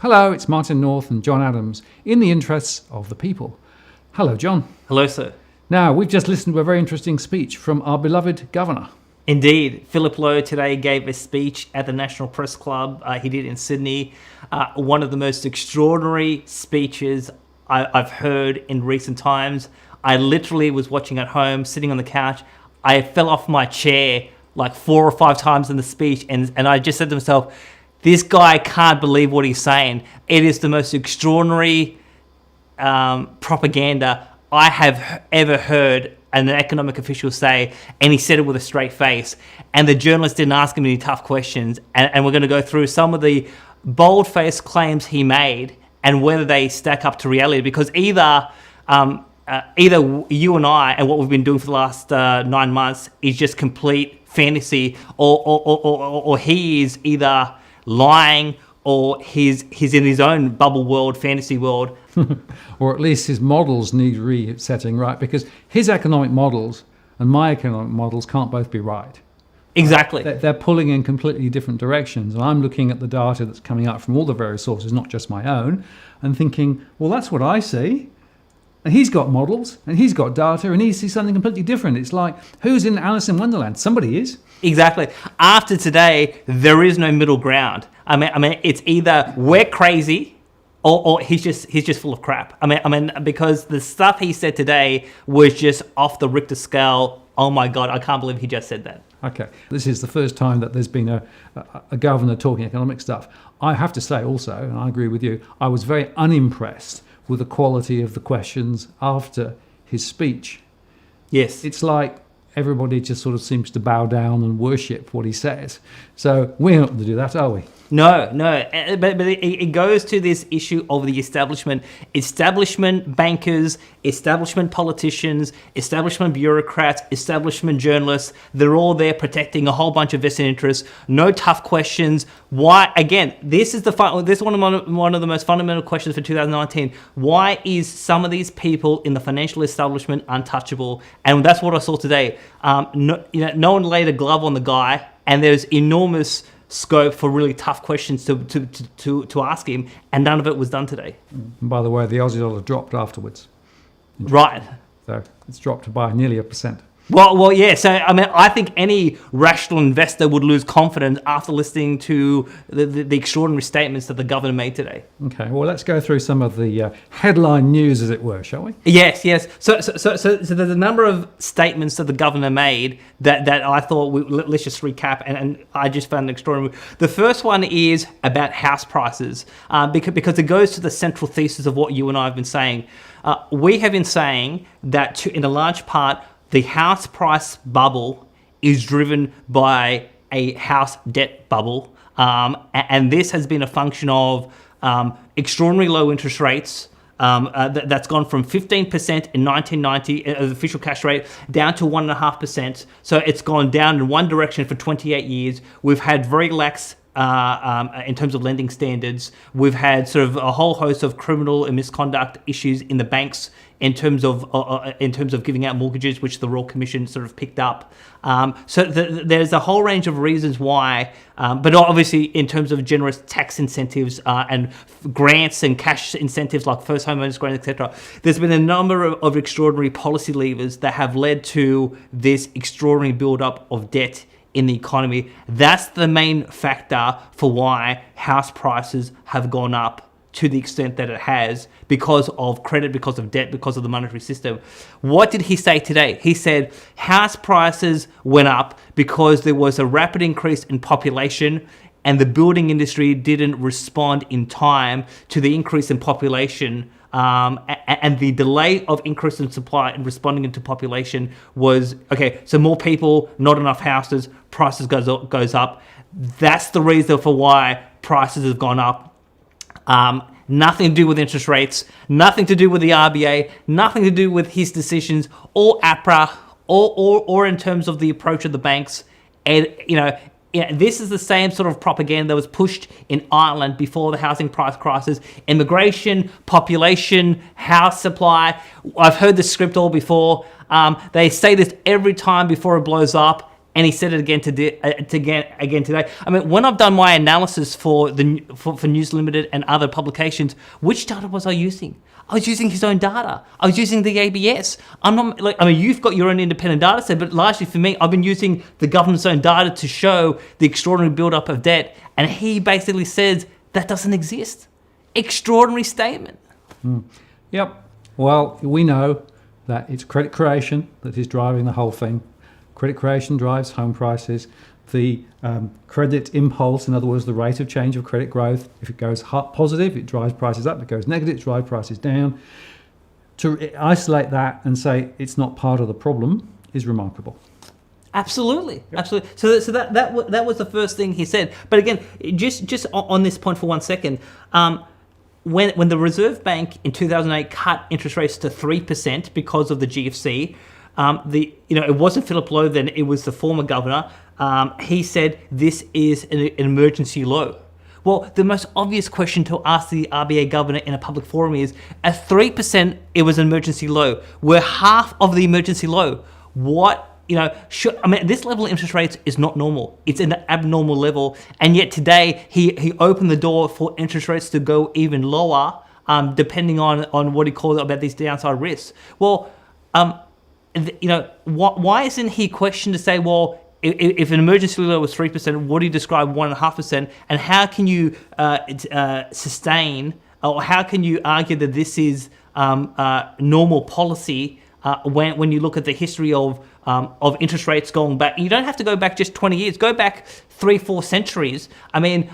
Hello, it's Martin North and John Adams, in the interests of the people. Hello, John. Hello, sir. Now, we've just listened to a very interesting speech from our beloved governor. Indeed. Philip Lowe today gave a speech at the National Press Club. He did in Sydney. One of the most extraordinary speeches I've heard in recent times. I literally was watching at home, sitting on the couch. I fell off my chair like 4 or 5 times in the speech, and I just said to myself, this guy can't believe what he's saying. It is the most extraordinary propaganda I have ever heard an economic official say, and he said it with a straight face. And the journalist didn't ask him any tough questions. And we're going to go through some of the bold-faced claims he made and whether they stack up to reality. Because either you and I, and what we've been doing for the last 9 months, is just complete fantasy, or he is either lying or he's in his own bubble world, fantasy world. Or at least his models need resetting, right? Because his economic models and my economic models can't both be right. Exactly. They're pulling in completely different directions. And I'm looking at the data that's coming out from all the various sources, not just my own, and thinking, well, that's what I see. And he's got models, and he's got data, and he sees something completely different. It's like, who's in Alice in Wonderland? Somebody is. Exactly. After today, there is no middle ground. I mean, it's either we're crazy, or he's just full of crap. I mean, because the stuff he said today was just off the Richter scale. Oh my God, I can't believe he just said that. Okay, this is the first time that there's been a governor talking economic stuff. I have to say also, and I agree with you, I was very unimpressed with the quality of the questions after his speech. Yes. It's like everybody just sort of seems to bow down and worship what he says. So we're not going to do that, are we? No. But it goes to this issue of the establishment bankers, establishment politicians, establishment bureaucrats, establishment journalists. They're all there protecting a whole bunch of vested interests. No tough questions. Why? Again, this is one of the most fundamental questions for 2019. Why is some of these people in the financial establishment untouchable? And that's what I saw today. No one laid a glove on the guy, and there's enormous scope for really tough questions to ask him, and none of it was done today. And by the way, the Aussie dollar dropped afterwards. Right. So it's dropped by nearly 1%. Well, yeah. So, I mean, I think any rational investor would lose confidence after listening to the extraordinary statements that the governor made today. Okay, well, let's go through some of the headline news, as it were, shall we? Yes. So there's a number of statements that the governor made that I thought, let's just recap, and I just found extraordinary. The first one is about house prices, because it goes to the central thesis of what you and I have been saying. We have been saying that, in a large part, the house price bubble is driven by a house debt bubble. And this has been a function of extraordinarily low interest rates. That's gone from 15% in 1990, the official cash rate, down to 1.5%. So it's gone down in one direction for 28 years. We've had very lax in terms of lending standards. We've had sort of a whole host of criminal and misconduct issues in the banks in terms of giving out mortgages, which the Royal Commission sort of picked up. So there's a whole range of reasons why, but obviously in terms of generous tax incentives and grants and cash incentives like first homeowners grant, etc. There's been a number of extraordinary policy levers that have led to this extraordinary build-up of debt in the economy. That's the main factor for why house prices have gone up to the extent that it has, because of credit, because of debt, because of the monetary system. What did he say today? He said house prices went up because there was a rapid increase in population, and the building industry didn't respond in time to the increase in population. And the delay of increase in supply and responding into population was, okay, so more people, not enough houses, prices goes up. That's the reason for why prices have gone up. Nothing to do with interest rates, nothing to do with the RBA, nothing to do with his decisions, or APRA, or in terms of the approach of the banks. And, this is the same sort of propaganda that was pushed in Ireland before the housing price crisis. Immigration, population, house supply. I've heard this script all before. They say this every time before it blows up. And he said it again again today. I mean, when I've done my analysis for News Limited and other publications, which data was I using? I was using his own data. I was using the ABS. I'm not like, I mean, you've got your own independent data set, but largely for me, I've been using the government's own data to show the extraordinary buildup of debt. And he basically says that doesn't exist. Extraordinary statement. Yep. Well, we know that it's credit creation that is driving the whole thing. Credit creation drives home prices. The credit impulse, in other words, the rate of change of credit growth, if it goes positive, it drives prices up. If it goes negative, it drives prices down. To isolate that and say it's not part of the problem is remarkable. Absolutely, Yep. absolutely. So that was the first thing he said. But again, just on this point for 1 second, when the Reserve Bank in 2008 cut interest rates to 3% because of the GFC, it wasn't Philip Lowe then, it was the former governor. He said this is an emergency low. Well, the most obvious question to ask the RBA governor in a public forum is, at 3%, it was an emergency low. We're half of the emergency low. This level of interest rates is not normal. It's an abnormal level. And yet today, he opened the door for interest rates to go even lower, depending on what he called about these downside risks. Well, why isn't he questioned to say, well, if an emergency low was 3%, what do you describe 1.5%, and how can you sustain, or how can you argue that this is normal policy when you look at the history of interest rates going back? You don't have to go back just 20 years. Go back 3-4 centuries. I think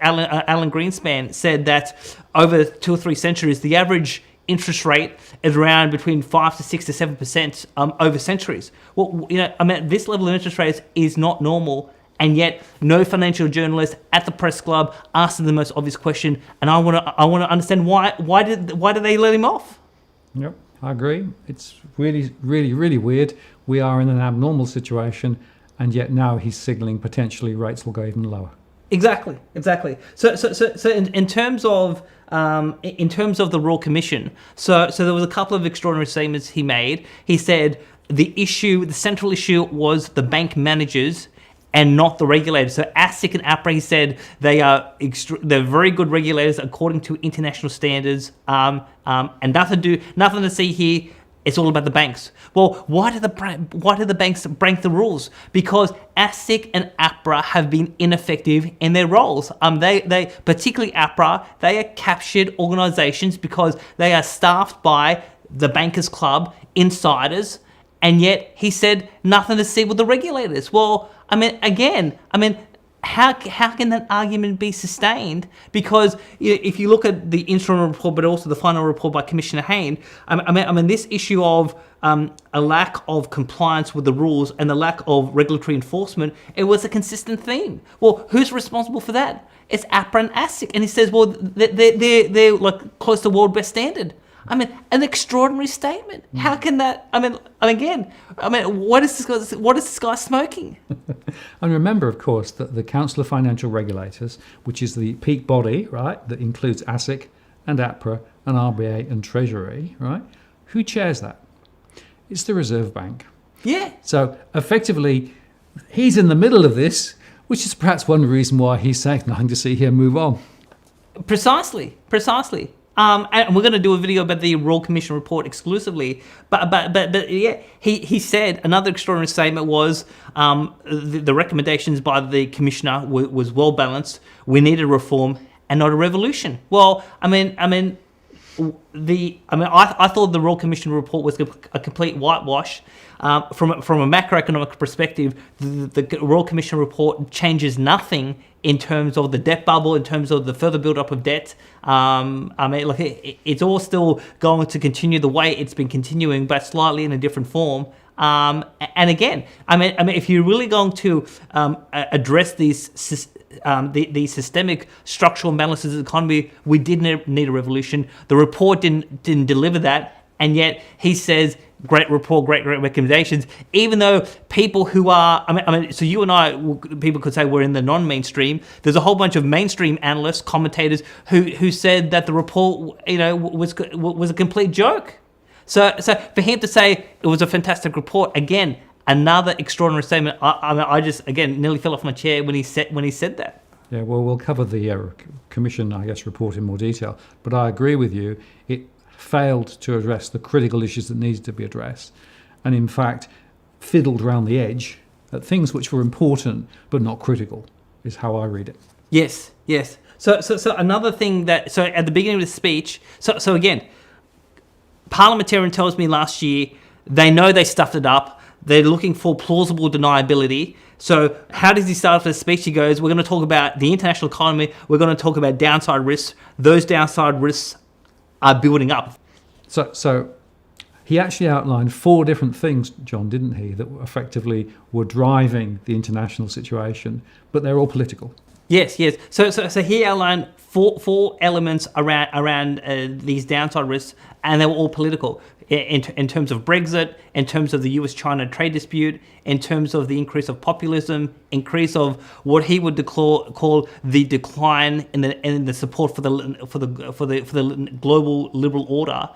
Alan Greenspan said that over 2 or 3 centuries, the average interest rate is around between 5 to 6 to 7% over centuries. Well, this level of interest rates is not normal, and yet no financial journalist at the press club asked him the most obvious question. And I want to understand why did they let him off? Yep, I agree. It's really, really, really weird. We are in an abnormal situation, and yet now he's signalling potentially rates will go even lower. Exactly. So in terms of the Royal Commission, so there was a couple of extraordinary statements he made. He said the central issue was the bank managers and not the regulators. So ASIC and APRA, he said, they're very good regulators according to international standards, and nothing to see here. It's all about the banks. Well, why do the banks break the rules? Because ASIC and APRA have been ineffective in their roles. They particularly APRA, they are captured organisations because they are staffed by the Bankers Club, insiders, and yet he said nothing to see with the regulators. Well, how can that argument be sustained? Because if you look at the interim report, but also the final report by Commissioner Hayne, this issue of a lack of compliance with the rules and the lack of regulatory enforcement, it was a consistent theme. Well, who's responsible for that? It's APRA and ASIC. And he says, well, they're like close to world best standard. An extraordinary statement. How can that? What is this guy smoking? And remember, of course, that the Council of Financial Regulators, which is the peak body, right, that includes ASIC and APRA and RBA and Treasury, right? Who chairs that? It's the Reserve Bank. Yeah. So effectively, he's in the middle of this, which is perhaps one reason why he's saying nothing to see here, move on. Precisely. And we're going to do a video about the Royal Commission report exclusively. But yeah, he said another extraordinary statement was the recommendations by the commissioner was well balanced. We needed reform and not a revolution. Well, I thought the Royal Commission report was a complete whitewash. From a macroeconomic perspective, the Royal Commission report changes nothing in terms of the debt bubble, in terms of the further build-up of debt. It's all still going to continue the way it's been continuing, but slightly in a different form. And again, if you're really going to address these systemic structural imbalances of the economy, we did need a revolution. The report didn't deliver that, and yet he says, great report, great recommendations, even though people who are, so you and I, people could say we're in the non-mainstream. There's a whole bunch of mainstream analysts, commentators who said that the report, was a complete joke. So for him to say it was a fantastic report, again, another extraordinary statement. I just, again, nearly fell off my chair when he said that. Yeah, well, we'll cover the commission, I guess, report in more detail. But I agree with you. It failed to address the critical issues that needed to be addressed, and in fact, fiddled around the edge at things which were important but not critical, is how I read it. Yes. So another thing so at the beginning of the speech, so again, parliamentarian tells me last year they know they stuffed it up. They're looking for plausible deniability. So how does he start off the speech? He goes, we're going to talk about the international economy. We're going to talk about downside risks. Those downside risks are building up. So he actually outlined 4 different things, John, didn't he, that effectively were driving the international situation, but they're all political. Yes. So he outlined four elements around these downside risks, and they were all political. In terms of Brexit, in terms of the US-China trade dispute, in terms of the increase of populism, increase of what he would call the decline in the support for the global liberal order,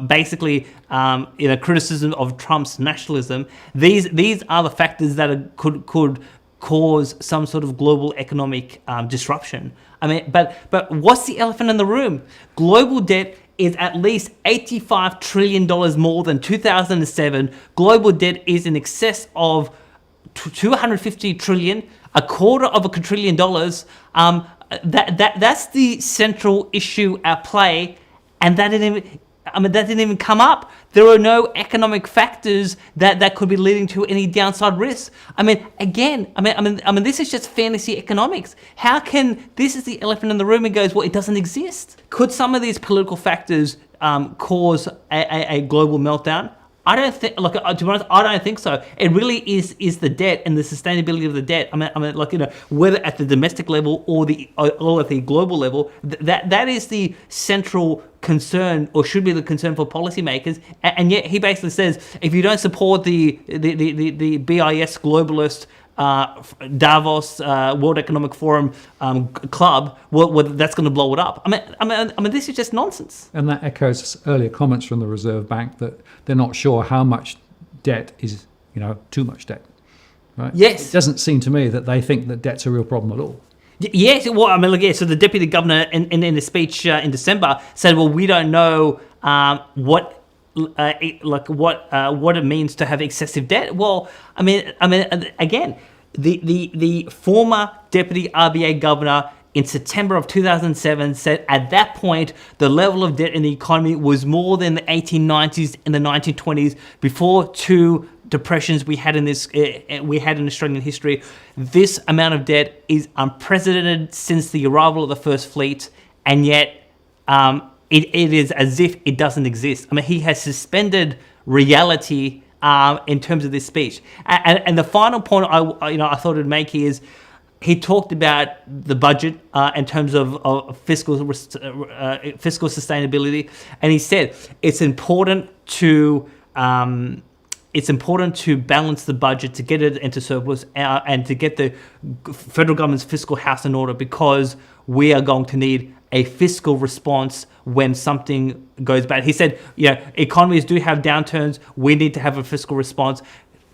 basically, criticism of Trump's nationalism. These are the factors that could cause some sort of global economic disruption. I mean, but what's the elephant in the room? Global debt is at least $85 trillion more than 2007. Global debt is in excess of $250 trillion, $250 billion. That's the central issue at play, and that didn't even come up. There are no economic factors that could be leading to any downside risks. This is just fantasy economics. How can this is the elephant in the room and goes, well, it doesn't exist? Could some of these political factors cause a global meltdown? I don't think. Look, to be honest, I don't think so. It really is the debt and the sustainability of the debt. Whether at the domestic level or at the global level, that is the central concern, or should be the concern for policymakers. And yet he basically says, if you don't support the BIS globalist Davos World Economic Forum club, well, that's going to blow it up. This is just nonsense. And that echoes earlier comments from the Reserve Bank that they're not sure how much debt is, too much debt. Right? Yes. It doesn't seem to me that they think that debt's a real problem at all. Yes, well, so the deputy governor in the speech in December said, well, we don't know what it means to have excessive debt. Well, again, the former deputy RBA governor in September of 2007 said at that point the level of debt in the economy was more than the 1890s and the 1920s, before 2 depressions we had in Australian history. This amount of debt is unprecedented since the arrival of the First Fleet, and yet it is as if it doesn't exist. He has suspended reality in terms of this speech. And the final point I thought I'd make is, he talked about the budget in terms of fiscal sustainability, and he said it's important to balance the budget, to get it into surplus, and to get the federal government's fiscal house in order, because we are going to need a fiscal response when something goes bad. He said, economies do have downturns. We need to have a fiscal response.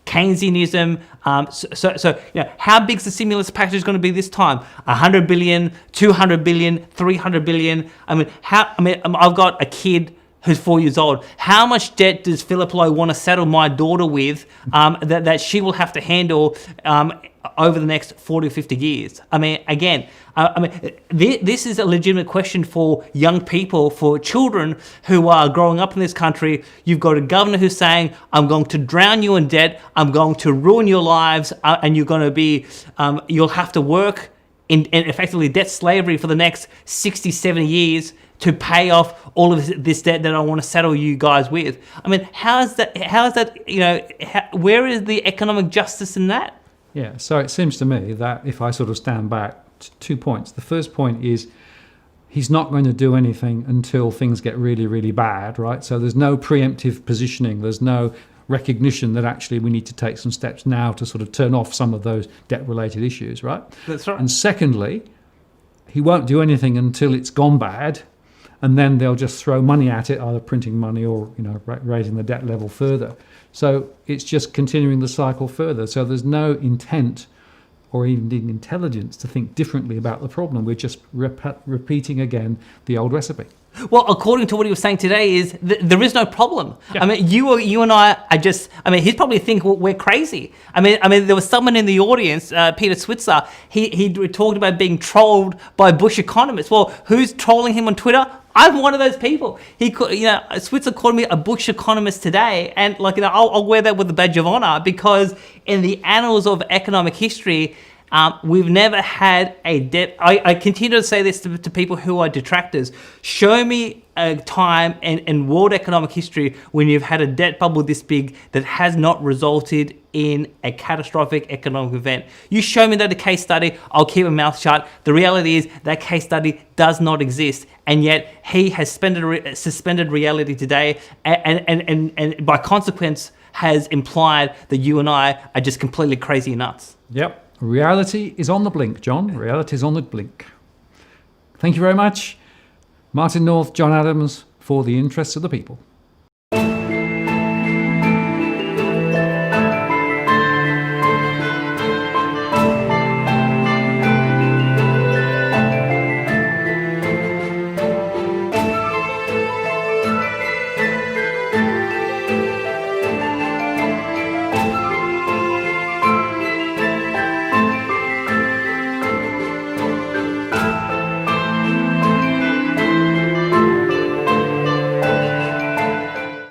Keynesianism. How big's the stimulus package going to be this time? 100 billion, 200 billion, 300 billion. I've got a kid who's 4 years old. How much debt does Philip Lowe want to settle my daughter with that she will have to handle over the next 40 or 50 years? This is a legitimate question for young people, for children who are growing up in this country. You've got a governor who's saying, I'm going to drown you in debt, I'm going to ruin your lives, and you're going to be, you'll have to work in effectively debt slavery for the next 60, 70 years to pay off all of this debt that I want to settle you guys with. How is that, where is the economic justice in that? Yeah, so it seems to me that if I sort of stand back, 2 points. The first point is he's not going to do anything until things get really, really bad, right? So there's no preemptive positioning. There's no recognition that actually we need to take some steps now to sort of turn off some of those debt-related issues, right? That's right. And secondly, he won't do anything until it's gone bad. and then they'll just throw money at it, either printing money or raising the debt level further. So it's just continuing the cycle further. So there's no intent or even intelligence to think differently about the problem. We're just repeating again the old recipe. Well, according to what he was saying today, is there is no problem. Yeah. I mean, you and I are just. I mean, he'd probably think we're crazy. I mean, there was someone in the audience, Peter Switzer. He talked about being trolled by Bush economists. Well, who's trolling him on Twitter? I'm one of those people. Switzer called me a Bush economist today, and I'll wear that with a badge of honor, because in the annals of economic history, we've never had a debt. I continue to say this to people who are detractors. Show me a time in world economic history when you've had a debt bubble this big that has not resulted in a catastrophic economic event. You show me that a case study, I'll keep my mouth shut. The reality is that case study does not exist, and yet he has suspended reality today, and by consequence has implied that you and I are just completely crazy and nuts. Yep. Reality is on the blink, John. Reality is on the blink. Thank you very much, Martin North, John Adams, for the interests of the people.